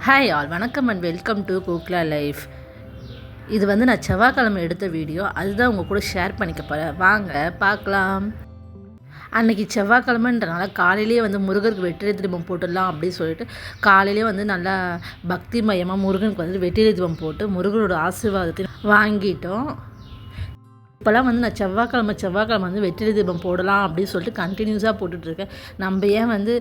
Hi all, வணக்கம் and welcome to கூக்லா life. இது வந்து நான் செவ்வாய்க்கிழமை எடுத்த வீடியோ, அதுதான் உங்கள் கூட ஷேர் பண்ணிக்க போகிறேன். வாங்க பார்க்கலாம். அன்றைக்கி செவ்வாய்க்கிழமைன்றனால காலையிலேயே வந்து முருகருக்கு வெற்றிலை தீபம் போட்டுடலாம் அப்படின்னு சொல்லிட்டு காலையிலே வந்து நல்லா பக்தி மயமாக முருகனுக்கு வந்து வெற்றிலை தீபம் போட்டு முருகனோட ஆசீர்வாதத்தை வாங்கிட்டோம். இப்போல்லாம் வந்து நான் செவ்வாய்க்கிழமை வந்து வெற்றிலை தீபம் போடலாம் அப்படின்னு சொல்லிட்டு கண்டினியூஸாக போட்டுட்ருக்கேன். நம்ம ஏன் வந்து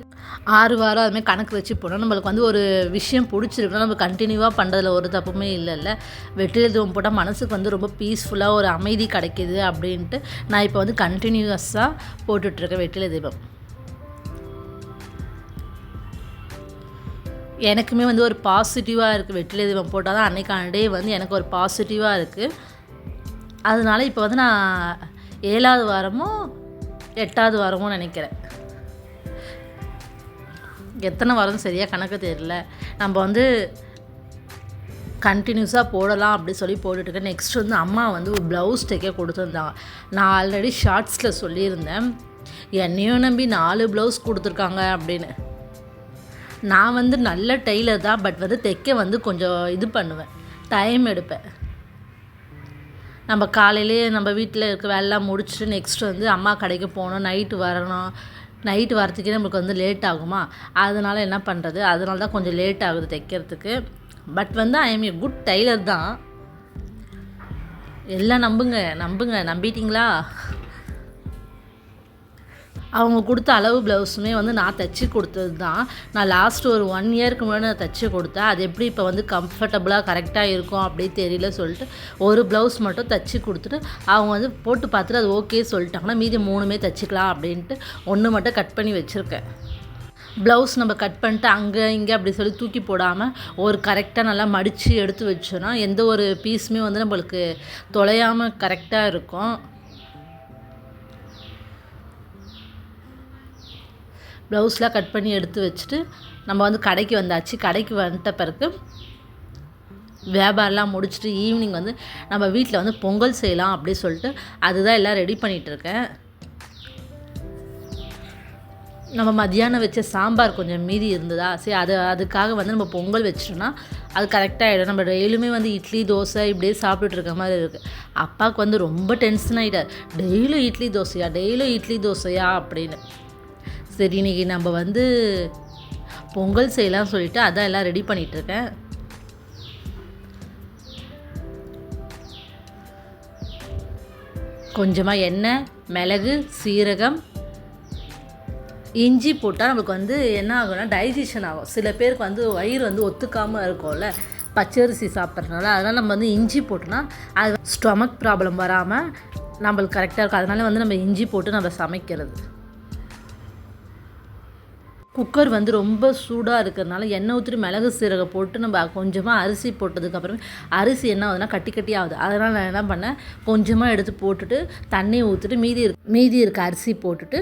6 வாரம் அதுமாதிரி கணக்கு வச்சு போனோம். நம்மளுக்கு வந்து ஒரு விஷயம் பிடிச்சிருக்குன்னா நம்ம கண்டினியூவாக பண்ணுறதுல ஒரு தப்புமே இல்லைல்ல. வெற்றிலை தீபம் போட்டால் மனசுக்கு வந்து ரொம்ப பீஸ்ஃபுல்லாக ஒரு அமைதி கிடைக்கிது அப்படின்ட்டு நான் இப்போ வந்து கண்டினியூஸாக போட்டுட்ருக்கேன் வெற்றிலை தீபம். எனக்குமே வந்து ஒரு பாசிட்டிவாக இருக்குது. வெற்றிலை தீபம் போட்டால் தான் அன்றைக்கான டே வந்து எனக்கு ஒரு பாசிட்டிவாக இருக்குது. அதனால் இப்போ வந்து நான் 7வது வாரமோ 8வது வாரமோ நினைக்கிறேன். எத்தனை வாரம் சரியாக கணக்கு தெரியல. நம்ம வந்து கண்டினியூஸாக போடலாம் அப்படி சொல்லி போட்டுட்ருக்கேன். நெக்ஸ்ட் வந்து அம்மா வந்து ஒரு ப்ளவுஸ் தைக்க கொடுத்துருந்தாங்க. நான் ஆல்ரெடி ஷார்ட்ஸில் சொல்லியிருந்தேன், என்னையும் நம்பி 4 ப்ளவுஸ் கொடுத்துருக்காங்க அப்படின்னு. நான் வந்து நல்ல டெய்லர் தான், பட் வந்து தைக்க வந்து கொஞ்சம் இது பண்ணுவேன், டைம் எடுப்பேன். நம்ம காலையிலே நம்ம வீட்டில் இருக்க வேலைலாம் முடிச்சுட்டு நெக்ஸ்ட் வந்து அம்மா கடைக்கு போகணும், நைட்டு வரத்துக்கே நம்மளுக்கு வந்து லேட் ஆகுமா. அதனால் என்ன பண்ணுறது, அதனால தான் கொஞ்சம் லேட் ஆகுது தைக்கிறதுக்கு. பட் வந்து I am a good tailor தான். எல்லாம் நம்பிட்டீங்களா? அவங்க கொடுத்த அளவு ப்ளவுஸுமே வந்து நான் தைச்சி கொடுத்தது தான். நான் லாஸ்ட் ஒரு 1 இயருக்கு முன்னாடி நான் தைச்சி கொடுத்தேன். அது எப்படி இப்போ வந்து கம்ஃபர்டபுளாக கரெக்டாக இருக்கும் அப்படி தெரியல சொல்லிட்டு ஒரு ப்ளவுஸ் மட்டும் தைச்சி கொடுத்துட்டு அவங்க வந்து போட்டு பார்த்துட்டு அது ஓகே சொல்லிட்டாங்கன்னா மீதி 3மே தைச்சிக்கலாம் அப்படின்ட்டு 1 மட்டும் கட் பண்ணி வச்சுருக்கேன். ப்ளவுஸ் நம்ம கட் பண்ணிட்டு அங்கே இங்கே அப்படி சொல்லி தூக்கி போடாமல் ஒரு கரெக்டாக நல்லா மடித்து எடுத்து வச்சோன்னா எந்த ஒரு பீஸுமே வந்து நம்மளுக்கு தொலையாமல் கரெக்டாக இருக்கும். ப்ளவுஸ்லாம் கட் பண்ணி எடுத்து வச்சுட்டு நம்ம வந்து கடைக்கு வந்தாச்சு. கடைக்கு வந்துட்ட பிறகு வியாபாரம்லாம் முடிச்சுட்டு ஈவினிங் வந்து நம்ம வீட்டில் வந்து பொங்கல் செய்யலாம் அப்படி சொல்லிட்டு அதுதான் எல்லாம் ரெடி பண்ணிகிட்ருக்கேன். நம்ம மத்தியானம் வச்ச சாம்பார் கொஞ்சம் மீதி இருந்ததா, சரி அதுக்காக வந்து நம்ம பொங்கல் வச்சிட்டோன்னா அது கரெக்டாகிடும். நம்ம டெய்லியுமே வந்து இட்லி தோசை இப்படியே சாப்பிட்டுட்டு இருக்க மாதிரி இருக்குது. அப்பாவுக்கு வந்து ரொம்ப டென்ஷன் ஆகிட்டார், டெய்லியும் இட்லி தோசையா அப்படின்னு. சரி, இன்றைக்கி நம்ம வந்து பொங்கல் செய்யலாம் சொல்லிவிட்டு அதான் எல்லாம் ரெடி பண்ணிகிட்ருக்கேன். கொஞ்சமாக எண்ணெய், மிளகு, சீரகம், இஞ்சி போட்டால் நமக்கு வந்து என்ன ஆகும்னா டைஜஷன் ஆகும். சில பேருக்கு வந்து வயிறு வந்து ஒத்துக்காமல் இருக்கும்ல பச்சரிசி சாப்பிட்றதுனால. அதனால் நம்ம வந்து இஞ்சி போட்டோன்னா அது ஸ்டொமக் ப்ராப்ளம் வராமல் நம்மளுக்கு கரெக்டாக இருக்கும். அதனால வந்து நம்ம இஞ்சி போட்டு நம்ம சமைக்கிறது. குக்கர் வந்து ரொம்ப சூடாக இருக்கிறதுனால எண்ணெய் ஊற்றிட்டு மிளகு சீரகம் போட்டு நம்ம கொஞ்சமாக அரிசி போட்டதுக்கப்புறமே அரிசி என்ன ஆகுதுன்னா கட்டி ஆகுது. அதனால் நான் என்ன பண்ணேன், கொஞ்சமாக எடுத்து போட்டுட்டு தண்ணி ஊற்றிட்டு மீதி இருக்க அரிசி போட்டுட்டு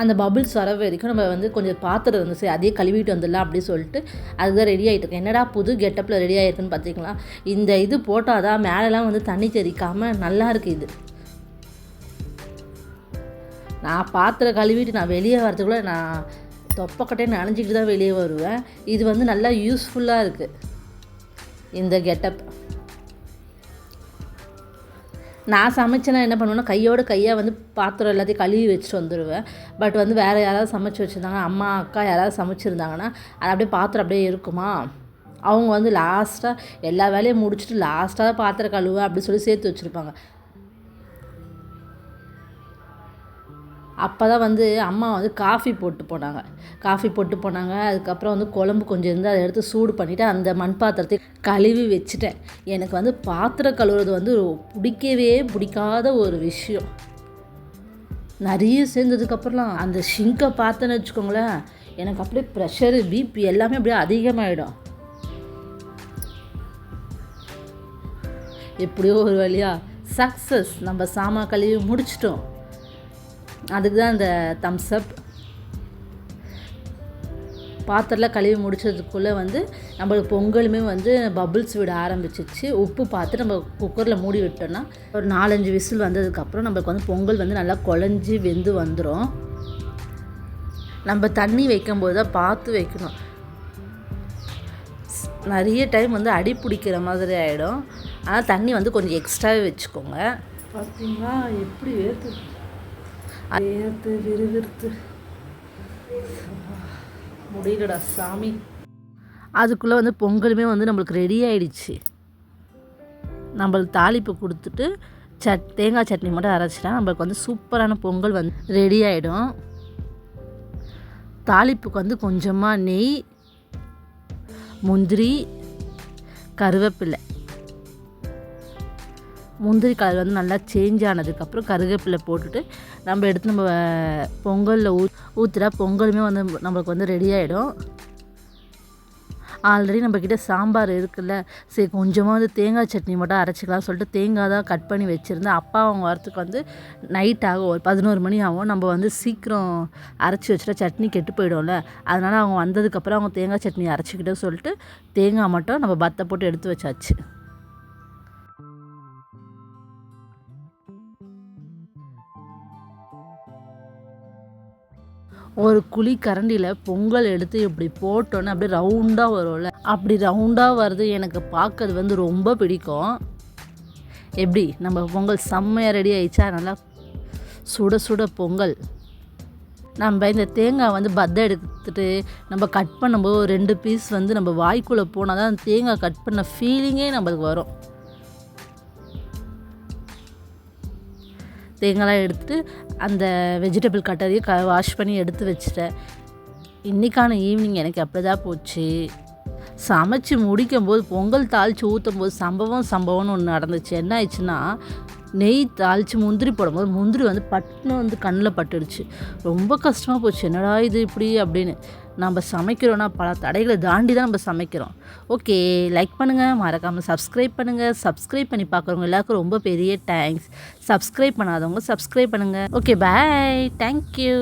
அந்த பபுள்ஸ் வர வரைக்கும் நம்ம வந்து கொஞ்சம் பாத்திரம் வந்து சரி அதையே கழுவிட்டு வந்துடலாம் அப்படின்னு சொல்லிட்டு அதுதான் ரெடி ஆகிட்டு. என்னடா புது கெட்டப்பில் ரெடி ஆகிருக்குன்னு பார்த்தீங்களா. இந்த இது போட்டால் தான் மேலெலாம் வந்து தண்ணி தெறிக்காமல் நல்லா இருக்குது. இது நான் பாத்திரம் கழுவிட்டு நான் வெளியே வரதுக்குள்ளே நான் தொப்பக்கட்டையை நனைஞ்சிக்கிட்டு தான் வெளியே வருவேன். இது வந்து நல்லா யூஸ்ஃபுல்லாக இருக்குது இந்த கெட்டப். நான் சமைச்சேன்னா என்ன பண்ணுவேன்னா கையாக வந்து பாத்திரம் எல்லாத்தையும் கழுவி வச்சுட்டு வந்துடுவேன். பட் வந்து வேறு யாராவது சமைச்சு வச்சுருந்தாங்க, அம்மா அக்கா யாராவது சமைச்சிருந்தாங்கன்னா அது அப்படியே பாத்திரம் அப்படியே இருக்குமா. அவங்க வந்து லாஸ்ட்டாக எல்லா வேலையும் முடிச்சுட்டு லாஸ்ட்டாக பாத்திரம் கழுவ அப்படி சொல்லி சேர்த்து வச்சுருப்பாங்க. அப்போ தான் வந்து அம்மா வந்து காஃபி போட்டு போனாங்க. அதுக்கப்புறம் வந்து குழம்பு கொஞ்சம் இருந்து அதை எடுத்து சூடு பண்ணிவிட்டு அந்த மண் பாத்திரத்தை கழுவி வச்சுட்டேன். எனக்கு வந்து பாத்திரம் கழுவுறது வந்து பிடிக்காத ஒரு விஷயம். நிறைய சேர்ந்ததுக்கப்புறம் அந்த ஷிங்கை பார்த்தேன்னு வச்சுக்கோங்களேன், எனக்கு அப்படியே ப்ரெஷரு பிபி எல்லாமே அப்படியே அதிகமாகிடும். எப்படியோ ஒரு வழியாக சக்ஸஸ், நம்ம சாமான் கழுவி முடிச்சிட்டோம். அதுக்கு தான் இந்த தம்ஸ் அப். பாத்திரத்தில் கழுவி முடிச்சதுக்குள்ளே வந்து நம்மளுக்கு பொங்கலுமே வந்து பபுள்ஸ் விட ஆரம்பிச்சிச்சு. உப்பு பார்த்து நம்ம குக்கரில் மூடி விட்டோன்னா ஒரு 4-5 விசில் வந்ததுக்கப்புறம் நம்மளுக்கு வந்து பொங்கல் வந்து நல்லா குழஞ்சி வெந்து வந்துடும். நம்ம தண்ணி வைக்கும்போது தான் பார்த்து வைக்கணும். நிறைய டைம் வந்து அடி பிடிக்கிற மாதிரி ஆகிடும். ஆனால் தண்ணி வந்து கொஞ்சம் எக்ஸ்ட்ராவே வச்சுக்கோங்க. பார்த்தீங்களா எப்படி வேர்த்து விறுவிறுத்து முடியலடா சாமி. அதுக்குள்ளே வந்து பொங்கலுமே வந்து நம்மளுக்கு ரெடி ஆகிடுச்சு. நம்மளுக்கு தாளிப்பு கொடுத்துட்டு தேங்காய் சட்னி மட்டும் அரைச்சிட்டா நம்மளுக்கு வந்து சூப்பரான பொங்கல் வந்து ரெடி ஆகிடும். தாளிப்புக்கு வந்து கொஞ்சமாக நெய், முந்திரி, கருவேப்பிலை. முந்திரி கலர் வந்து நல்லா சேஞ்ச் ஆனதுக்கப்புறம் கருவேப்பிலை போட்டுட்டு நம்ம எடுத்து நம்ம பொங்கலில் ஊற்றுறா பொங்கலுமே வந்து நம்மளுக்கு வந்து ரெடி ஆகிடும். ஆல்ரெடி நம்மக்கிட்ட சாம்பார் இருக்குல்ல, சரி கொஞ்சமாக வந்து தேங்காய் சட்னி மட்டும் அரைச்சிக்கலாம் சொல்லிட்டு தேங்காய் தான் கட் பண்ணி வச்சுருந்தேன். அப்பா அவங்க வரத்துக்கு வந்து நைட் ஆகும், ஒரு 11 மணி ஆகும். நம்ம வந்து சீக்கிரம் அரைச்சி வச்சுட்டா சட்னி கெட்டு போயிடும்ல, அதனால் அவங்க வந்ததுக்கப்புறம் அவங்க தேங்காய் சட்னி அரைச்சிக்கிட்டோம் சொல்லிட்டு தேங்காய் மட்டும் நம்ம பத்தை போட்டு எடுத்து வச்சாச்சு. ஒரு குழி கரண்டியில் பொங்கல் எடுத்து இப்படி போட்டோன்னே அப்படியே ரவுண்டாக வரும்ல, அப்படி ரவுண்டாக வருது. எனக்கு பார்க்கறது வந்து ரொம்ப பிடிக்கும். எப்படி நம்ம பொங்கல் செம்மையாக ரெடி ஆயிடுச்சா, நல்லா சுட சுட பொங்கல். நம்ம இந்த தேங்காய் வந்து பத்தை எடுத்துட்டு நம்ம கட் பண்ணும்போது 2 பீஸ் வந்து நம்ம வாய்க்குள்ளே போனால் தான் தேங்காய் கட் பண்ண ஃபீலிங்கே நம்மளுக்கு வரும். தேங்காய்லாம் எடுத்துகிட்டு அந்த வெஜிடபிள் கட்டரையும் வாஷ் பண்ணி எடுத்து வச்சுட்டேன். இன்றைக்கான ஈவினிங் எனக்கு அப்படி தான் போச்சு. சமைச்சு முடிக்கும்போது பொங்கல் தாளித்து ஊற்றும் போது சம்பவம்னு ஒன்று நடந்துச்சு. என்ன ஆயிடுச்சுன்னா, நெய் தாளித்து முந்திரி போடும்போது முந்திரி வந்து பட்டுன்னு வந்து கண்ணில் பட்டுடுச்சு. ரொம்ப கஷ்டமாக போச்சு. என்னடா இது இப்படி அப்படின்னு. நம்ம சமைக்கிறோன்னா பல தடைகளை தாண்டி தான் நம்ம சமைக்கிறோம். ஓகே, லைக் பண்ணுங்கள், மறக்காமல் சப்ஸ்கிரைப் பண்ணுங்கள். சப்ஸ்கிரைப் பண்ணி பார்க்குறவங்க எல்லாருக்கும் ரொம்ப பெரிய தேங்க்ஸ். சப்ஸ்கிரைப் பண்ணாதவங்க சப்ஸ்கிரைப் பண்ணுங்கள். ஓகே, பாய், தேங்க்யூ.